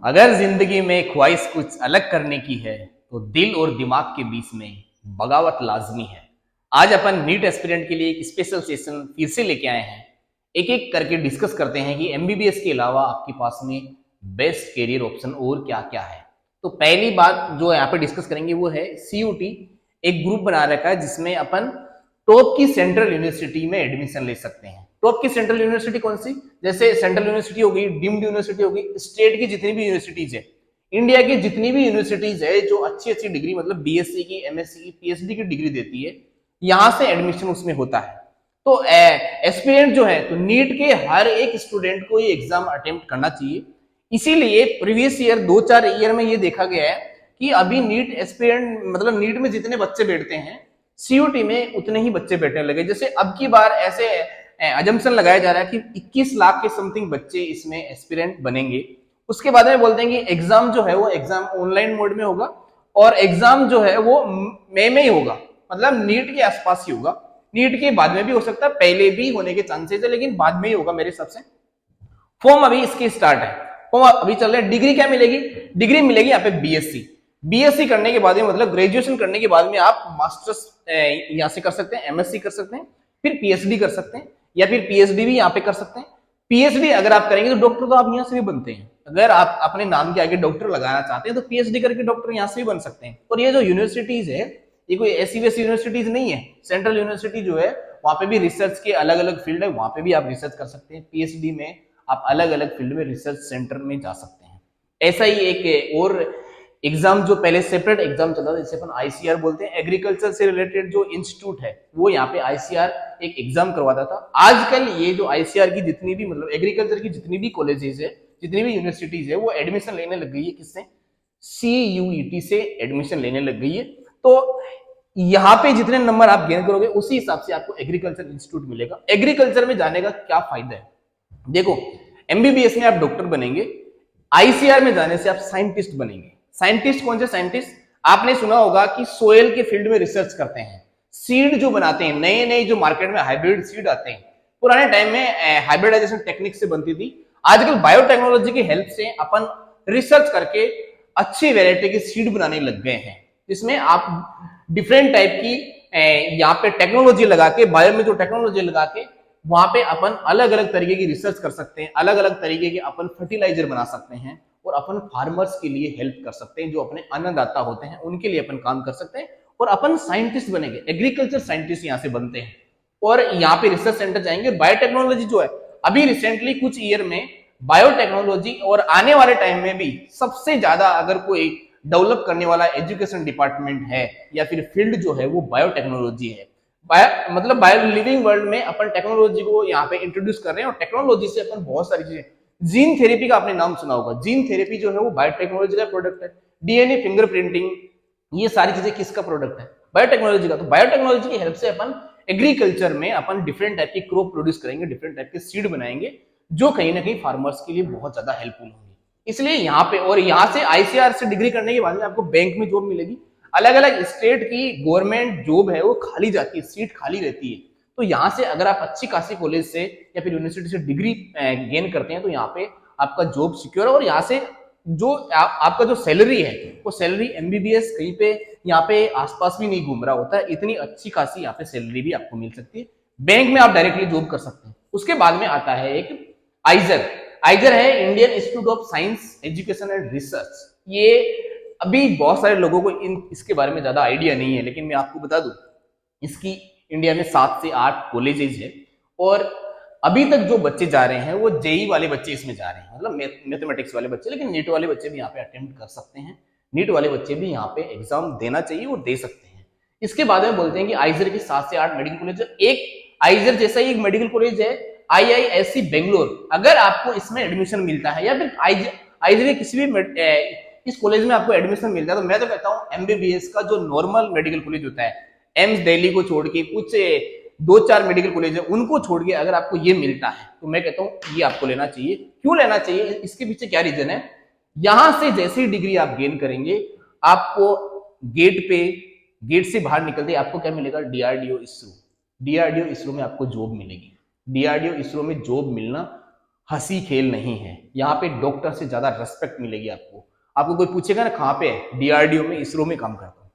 अगर जिंदगी में ख्वाहिश कुछ अलग करने की है तो दिल और दिमाग के बीच में बगावत लाजमी है। आज अपन नीट एस्पिरेंट के लिए एक स्पेशल सेशन फिर से लेके आए हैं। एक एक करके डिस्कस करते हैं कि एमबीबीएस के अलावा आपके पास में बेस्ट करियर ऑप्शन और क्या क्या है। तो पहली बात जो यहाँ पे डिस्कस करेंगे वो है सीयूटी। एक ग्रुप बना रखा है जिसमें अपन टॉप की सेंट्रल यूनिवर्सिटी में एडमिशन ले सकते हैं। टॉप की सेंट्रल यूनिवर्सिटी कौन सी? जैसे सेंट्रल यूनिवर्सिटी हो गई, डीम्ड यूनिवर्सिटी हो गई, स्टेट की जितनी भी यूनिवर्सिटीज है, इंडिया की जितनी भी यूनिवर्सिटीज है जो अच्छी अच्छी डिग्री मतलब बीएससी की, एमएससी की, पीएचडी की डिग्री देती है, यहां से एडमिशन उसमें होता है। तो एस्पिरेंट जो है तो नीट के हर एक स्टूडेंट को ये एग्जाम अटेम्प्ट करना चाहिए। इसीलिए प्रीवियस ईयर 2-4 ईयर में ये देखा गया है कि अभी नीट एस्पिरेंट मतलब नीट में जितने बच्चे बैठते हैं सीयूटी में उतने ही बच्चे बैठने लगे। जैसे अब की बार ऐसे अजम्पशन लगाया जा रहा है कि 21 लाख के समथिंग बच्चे इसमें एस्पिरेंट बनेंगे। उसके बाद में बोलते हैं कि एग्जाम जो है वो एग्जाम ऑनलाइन मोड में होगा और एग्जाम जो है वो मई में ही होगा, मतलब नीट के आसपास ही होगा। नीट के बाद में भी हो सकता है, पहले भी होने के चांसेस है, लेकिन बाद में ही होगा मेरे हिसाब से। फॉर्म अभी इसके स्टार्ट है, फॉर्म अभी चल रहा है। डिग्री क्या मिलेगी? डिग्री मिलेगी यहाँ पे बीएससी। बीएससी करने के बाद में मतलब ग्रेजुएशन करने के बाद में आप मास्टर्स यहाँ से कर सकते हैं, एमएससी कर सकते हैं, फिर पीएचडी कर सकते हैं, या फिर पीएचडी भी यहाँ पे कर सकते हैं। पीएचडी अगर आप करेंगे तो डॉक्टर तो आप यहाँ से भी बनते हैं। अगर आप अपने नाम के आगे डॉक्टर लगाना चाहते हैं तो पीएचडी करके डॉक्टर यहाँ से भी बन सकते हैं। और ये जो यूनिवर्सिटीज है ये कोई ऐसी वैसी यूनिवर्सिटीज नहीं है। सेंट्रल यूनिवर्सिटी जो है वहां पे भी रिसर्च के अलग अलग फील्ड है, वहां पे भी आप रिसर्च कर सकते हैं। पीएचडी में आप अलग अलग फील्ड में रिसर्च सेंटर में जा सकते हैं। ऐसा ही एक और एग्जाम जो पहले सेपरेट एग्जाम चला था जिसे अपन आईसीआर बोलते हैं, एग्रीकल्चर से रिलेटेड जो इंस्टीट्यूट है वो यहाँ पे आईसीआर एक एग्जाम करवाता था। आजकल ये जो आईसीआर की जितनी भी मतलब एग्रीकल्चर की जितनी भी कॉलेजेस है, जितनी भी यूनिवर्सिटीज है, वो एडमिशन लेने लग गई है। किससे? सीयूईटी से एडमिशन लेने लग गई है। तो यहाँ पे जितने नंबर आप गेन करोगे उसी हिसाब से आपको एग्रीकल्चर इंस्टीट्यूट मिलेगा। एग्रीकल्चर में जाने का क्या फायदा है? देखो, एमबीबीएस में आप डॉक्टर बनेंगे, आईसीआर में जाने से आप साइंटिस्ट बनेंगे। साइंटिस्ट कौन से साइंटिस्ट? आपने सुना होगा कि सोयल के फील्ड में रिसर्च करते हैं, सीड जो बनाते हैं, नए नए जो मार्केट में हाइब्रिड सीड आते हैं। पुराने टाइम में हाइब्रिडाइजेशन टेक्निक से बनती थी, आजकल बायोटेक्नोलॉजी की हेल्प से अपन रिसर्च करके अच्छी वेराइटी की सीड बनाने लग गए हैं, जिसमें आप डिफरेंट टाइप की यहाँ पे टेक्नोलॉजी लगा के, बायो में जो टेक्नोलॉजी लगा के वहां पे अपन अलग अलग तरीके की रिसर्च कर सकते हैं, अलग अलग तरीके के अपन फर्टिलाइजर बना सकते हैं और अपन फार्मर्स के लिए हेल्प कर सकते हैं, जो अपने अन्नदाता होते हैं उनके लिए अपन काम कर सकते हैं और अपन साइंटिस्ट बनेंगे। एग्रीकल्चर साइंटिस्ट यहाँ से बनते हैं और यहाँ पे रिसर्च सेंटर जाएंगे। बायोटेक्नोलॉजी जो है अभी रिसेंटली कुछ ईयर में बायोटेक्नोलॉजी, और आने वाले टाइम में भी सबसे ज्यादा अगर कोई डेवलप करने वाला एजुकेशन डिपार्टमेंट है या फिर फील्ड जो है वो बायोटेक्नोलॉजी है। मतलब बायो लिविंग वर्ल्ड में अपन टेक्नोलॉजी को यहाँ पे इंट्रोड्यूस कर रहे हैं और टेक्नोलॉजी से अपन बहुत सारी चीजें, जीन थेरेपी का आपने नाम सुना होगा। जीन थेरेपी जो है वो बायोटेक्नोलॉजी का प्रोडक्ट है। डीएनए फिंगरप्रिंटिंग, ये सारी चीजें किसका प्रोडक्ट है? बायोटेक्नोलॉजी का। तो बायोटेक्नोलॉजी की हेल्प से अपन एग्रीकल्चर में अपन डिफरेंट टाइप की क्रॉप प्रोड्यूस करेंगे, डिफरेंट टाइप के सीड बनाएंगे, जो कहीं ना कहीं फार्मर्स के लिए बहुत ज्यादा हेल्पफुल होंगे। इसलिए यहाँ पे, और यहाँ से आईसीआर से डिग्री करने के बाद में आपको बैंक में जॉब मिलेगी। अलग अलग स्टेट की गवर्नमेंट जॉब है वो खाली जाती है, सीट खाली रहती है। तो यहाँ से अगर आप अच्छी खासी कॉलेज से या फिर यूनिवर्सिटी से डिग्री गेन करते हैं तो यहाँ पे आपका जॉब सिक्योर है। और यहाँ से जो आपका जो सैलरी है वो सैलरी एमबीबीएस कहीं पे यहाँ पे आसपास भी नहीं घूम रहा होता है, इतनी अच्छी खासी यहाँ पे सैलरी भी आपको मिल सकती है। बैंक में आप डायरेक्टली जॉब कर सकते हैं। उसके बाद में आता है एक आइजर। आइजर है Indian institute of science education and research. ये अभी बहुत सारे लोगों को इसके बारे में ज्यादा आइडिया नहीं है, लेकिन मैं आपको बता दूं इसकी इंडिया में 7 से 8 कॉलेजेस है और अभी तक जो बच्चे जा रहे हैं वो जेई वाले बच्चे इसमें जा रहे हैं, मतलब मैथमेटिक्स वाले बच्चे। लेकिन नीट वाले बच्चे भी यहाँ पे अटेम्प्ट कर सकते हैं, नीट वाले बच्चे भी यहाँ पे एग्जाम देना चाहिए और दे सकते हैं। इसके बाद में बोलते हैं कि आइजर की 7 से 8 मेडिकल कॉलेज, एक आइजर जैसा ही एक मेडिकल कॉलेज है आईआईएससी बेंगलोर। अगर आपको इसमें एडमिशन मिलता है या फिर आइजर किसी भी इस कॉलेज में आपको एडमिशन मिलता है, तो मैं तो कहता हूँ एमबीबीएस का जो नॉर्मल मेडिकल कॉलेज होता है, एम्स दिल्ली को छोड़ के कुछ 2-4 मेडिकल कॉलेज है उनको छोड़ के अगर आपको ये मिलता है तो मैं कहता हूँ ये आपको लेना चाहिए। क्यों लेना चाहिए? इसके पीछे क्या रीजन है? यहां से जैसे ही डिग्री आप गेन करेंगे आपको गेट से बाहर निकलते आपको क्या मिलेगा? डीआरडीओ इसरो में आपको जॉब मिलेगी। डीआरडीओ इसरो में जॉब मिलना हंसी खेल नहीं है। यहाँ पे डॉक्टर से ज्यादा रेस्पेक्ट मिलेगी आपको। आपको कोई पूछेगा ना कहाँ पे है, डीआरडीओ में, इसरो में काम करता हूँ।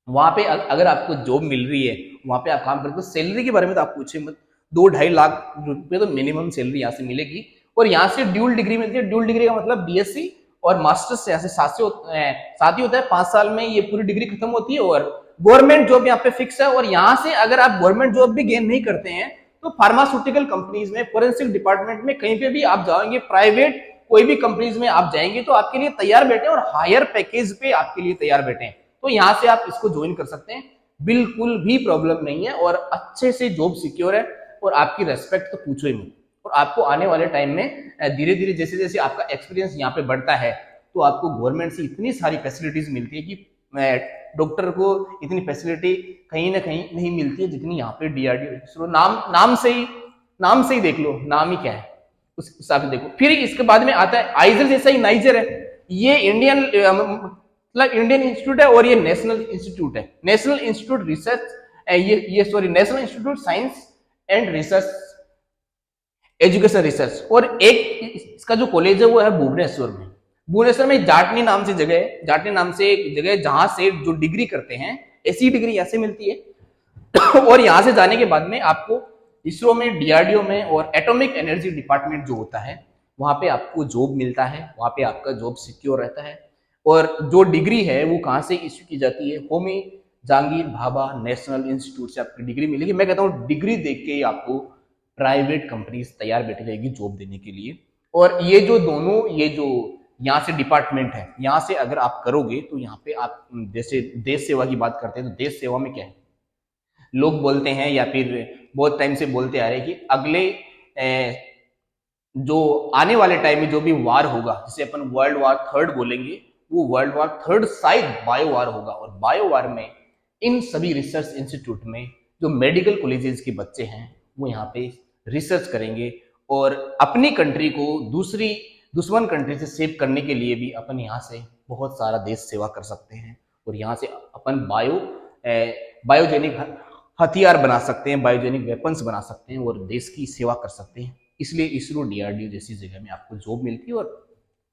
वहां पे अगर आपको जॉब मिल रही है, वहां पे आप काम करते हो, सैलरी के बारे में तो आप पूछे मत। 2-2.5 लाख रुपए तो मिनिमम सैलरी यहाँ से मिलेगी। और यहाँ से ड्यूल डिग्री मिलती है। ड्यूल डिग्री का मतलब बीएससी और मास्टर्स से ऐसे साथ ही होता है। 5 साल में ये पूरी डिग्री खत्म होती है और गवर्नमेंट जॉब यहाँ पे फिक्स है। और यहाँ से अगर आप गवर्नमेंट जॉब भी गेन नहीं करते हैं तो फार्मास्यूटिकल कंपनीज में, फोरेंसिक डिपार्टमेंट में, कहीं पे भी आप जाएंगे, प्राइवेट कोई भी कंपनीज में आप जाएंगे तो आपके लिए तैयार बैठे और हायर पैकेज पे आपके लिए तैयार बैठे हैं। तो यहां से आप इसको ज्वाइन कर सकते हैं, बिल्कुल भी प्रॉब्लम नहीं है और अच्छे से जॉब सिक्योर है और आपकी रेस्पेक्ट तो पूछो ही मत। और आपको आने वाले टाइम में धीरे धीरे जैसे जैसे आपका एक्सपीरियंस यहाँ पे बढ़ता है तो आपको गवर्नमेंट से इतनी सारी फैसिलिटीज मिलती है कि डॉक्टर को इतनी फैसिलिटी कहीं ना कहीं नहीं मिलती है जितनी यहाँ पे डीआरडीओ। नाम से ही देख लो, नाम ही क्या है उस हिसाब से देखो। फिर इसके बाद में आता है आइजर, जैसा ही नाइजर है, ये इंडियन मतलब इंडियन इंस्टीट्यूट है और ये नेशनल इंस्टीट्यूट है। National institute research national institute science and research, education research. और एक इसका जो कॉलेज है वो है भुवनेश्वर में। भुवनेश्वर में जाटनी नाम से जगह है, जाटनी नाम से एक जगह है जहां से जो डिग्री करते हैं, ऐसी डिग्री यहाँ से मिलती है। और यहाँ से जाने के बाद में आपको इसरो में, डीआरडीओ में और एटॉमिक एनर्जी डिपार्टमेंट जो होता है वहां पे आपको जॉब मिलता है, वहां पे आपका जॉब सिक्योर रहता है। और जो डिग्री है वो कहाँ से इश्यू की जाती है, होमी जहांगीर भाभा नेशनल इंस्टीट्यूट से आपकी डिग्री मिलेगी। मैं कहता हूँ डिग्री देख के ही आपको प्राइवेट कंपनीज तैयार बैठी रहेगी जॉब देने के लिए। और ये जो दोनों, ये जो यहाँ से डिपार्टमेंट है, यहाँ से अगर आप करोगे तो यहाँ पे आप जैसे देश सेवा की बात करते हैं तो देश सेवा में क्या है, लोग बोलते हैं या फिर बहुत टाइम से बोलते आ रहे हैं कि अगले जो आने वाले टाइम में जो भी वार होगा, जिसे अपन वर्ल्ड वार थर्ड बोलेंगे, वो वर्ल्ड वार थर्ड शायद बायो वार होगा। और बायो वार में इन सभी रिसर्च इंस्टीट्यूट में जो मेडिकल कॉलेजेस के बच्चे हैं वो यहाँ पे रिसर्च करेंगे और अपनी कंट्री को दूसरी दुश्मन कंट्री से सेव करने के लिए भी अपन यहाँ से बहुत सारा देश सेवा कर सकते हैं। और यहाँ से अपन बायोजेनिक हथियार बना सकते हैं, बायोजेनिक वेपन्स बना सकते हैं और देश की सेवा कर सकते हैं। इसलिए इसरो, डीआरडीओ जैसी जगह में आपको जॉब मिलती है और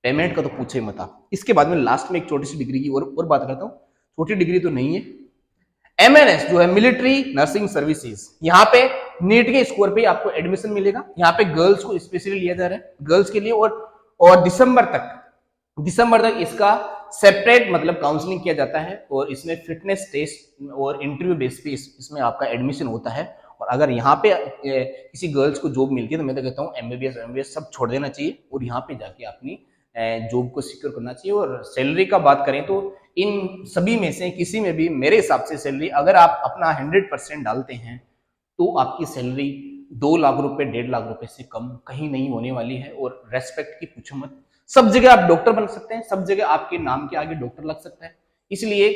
पेमेंट का तो पूछे मत आप। इसके बाद में लास्ट में एक छोटी सी डिग्री की और बात करता हूँ। छोटी डिग्री तो नहीं है, एमएनएस जो है मिलिट्री नर्सिंग सर्विसेज, यहाँ पे नीट के स्कोर पे आपको एडमिशन मिलेगा। यहाँ पे गर्ल्स को स्पेशली लिया जा रहा है, गर्ल्स के लिए। और दिसंबर तक इसका सेपरेट मतलब काउंसलिंग किया जाता है और इसमें फिटनेस टेस्ट और इंटरव्यू बेस पे इसमें आपका एडमिशन होता है। और अगर यहाँ पे किसी गर्ल्स को जॉब मिलती है तो मैं तो कहता हूँ एमबीबीएस सब छोड़ देना चाहिए और यहाँ पे जाके अपनी जॉब को सिक्योर करना चाहिए। और सैलरी का बात करें तो इन सभी में से किसी में भी मेरे हिसाब से सैलरी अगर आप अपना 100% डालते हैं तो आपकी सैलरी 2 लाख रुपए, 1.5 लाख रुपए से कम कहीं नहीं होने वाली है। और रेस्पेक्ट की पूछो मत, सब जगह आप डॉक्टर बन सकते हैं, सब जगह आपके नाम के आगे डॉक्टर लग सकता है। इसलिए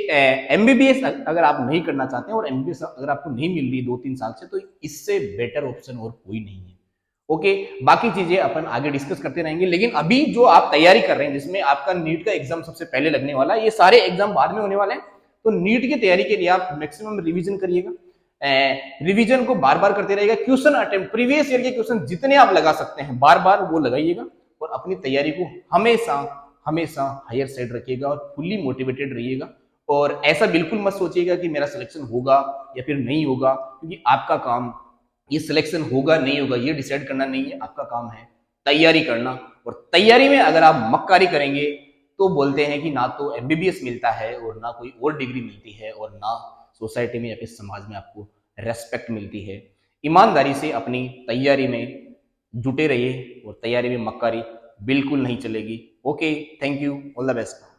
एमबीबीएस अगर आप नहीं करना चाहते हैं और एमबीबीएस अगर आपको नहीं मिल रही 2-3 साल से, तो इससे बेटर ऑप्शन और कोई नहीं है। ओके, बाकी चीजें अपन आगे डिस्कस करते रहेंगे। लेकिन अभी जो आप तैयारी कर रहे हैं, जिसमें आपका नीट का एग्जाम सबसे पहले लगने वाला है, ये सारे एग्जाम बाद में होने वाले हैं, तो नीट की तैयारी के लिए आप मैक्सिमम रिवीजन करिएगा, रिवीजन को बार बार करते रहिएगा। क्वेश्चन अटेम्प्ट, प्रीवियस ईयर के क्वेश्चन जितने आप लगा सकते हैं बार बार वो लगाइएगा और अपनी तैयारी को हमेशा हायर साइड रखिएगा और फुल्ली मोटिवेटेड रहिएगा। और ऐसा बिल्कुल मत सोचिएगा कि मेरा सिलेक्शन होगा या फिर नहीं होगा, क्योंकि आपका काम ये सिलेक्शन होगा नहीं होगा ये डिसाइड करना नहीं है। आपका काम है तैयारी करना। और तैयारी में अगर आप मक्कारी करेंगे तो बोलते हैं कि ना तो एमबीबीएस मिलता है और ना कोई और डिग्री मिलती है और ना सोसाइटी में या फिर समाज में आपको रेस्पेक्ट मिलती है। ईमानदारी से अपनी तैयारी में जुटे रहिए और तैयारी में मक्कारी बिल्कुल नहीं चलेगी। Okay, thank you, all the best.